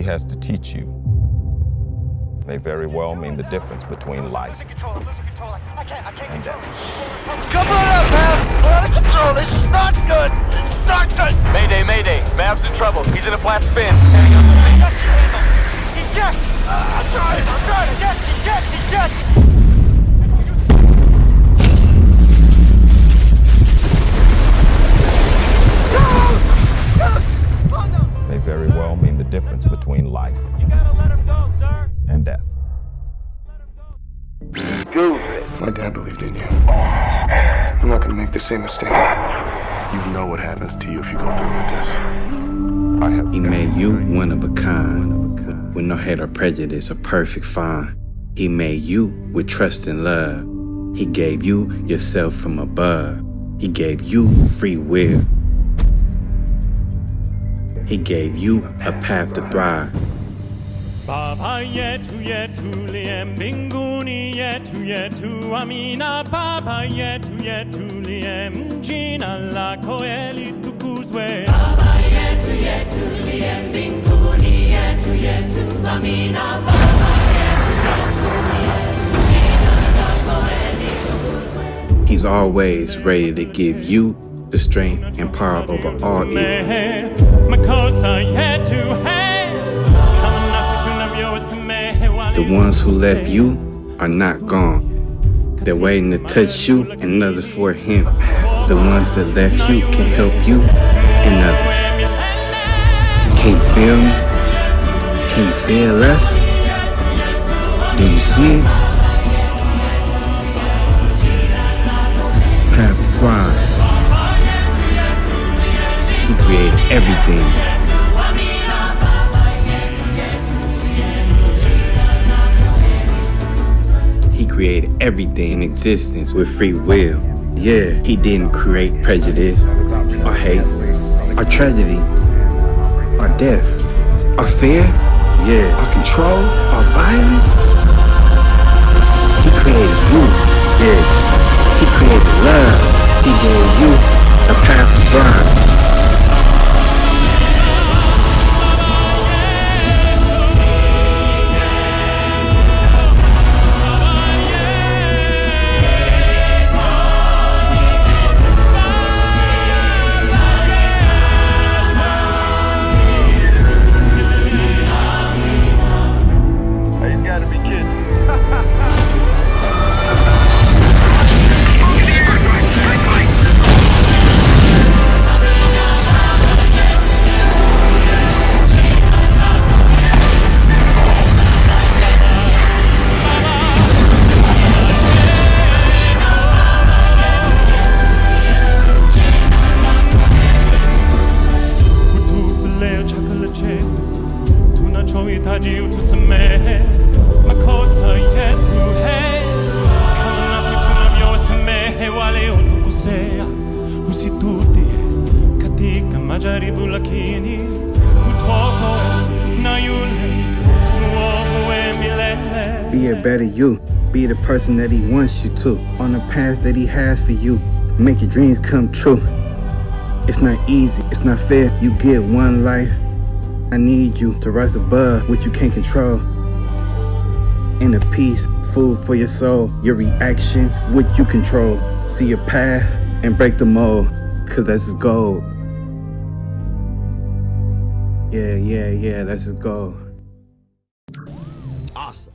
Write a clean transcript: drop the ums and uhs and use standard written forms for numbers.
he has to teach you may very well mean the difference between life and death. Come on up, Mav! We're out of control! This is not good! This is not good! Mayday, mayday! Mav's in trouble. He's in a flat spin. Eject! I'm trying! Eject! Eject! Eject! May very well mean the difference between life and death. My dad believed in you. I'm not gonna make the same mistake. You know what happens to you if you go through with this. He made you one of a kind, with no hate or prejudice, a perfect find. He made you with trust and love. He gave you yourself from above. He gave you free will. He gave you a path to thrive. Baba yetu yetu liye mbinguni yetu yetu amina. Baba yetu yetu liye mjina lako litukuzwe. Baba yetu yetu liye mbinguni yetu yetu amina. Baba yetu yetu liye mjina lako litukuzwe. He's always ready to give you the strength and power over all evil. Makosa yetu The ones who left you are not gone. They're waiting to touch you and others for him. The ones that left you can help you and others. Can you feel me? Can you feel us? Do you see it? Path to thrive. He created everything. He created everything in existence with free will. Yeah, he didn't create prejudice, or hate, or tragedy, or death, or fear, yeah, or control, or violence. He created you, yeah. He created love. He gave you a path to thrive. Be a better you. Be the person that he wants you to. On the path that he has for you. Make your dreams come true. It's not easy. It's not fair. You get one life. I need you to rise above what you can't control. Inner peace, food for your soul. Your reactions, what you control. See your path and break the mold. Cause that's his goal. Yeah, that's his goal. Awesome.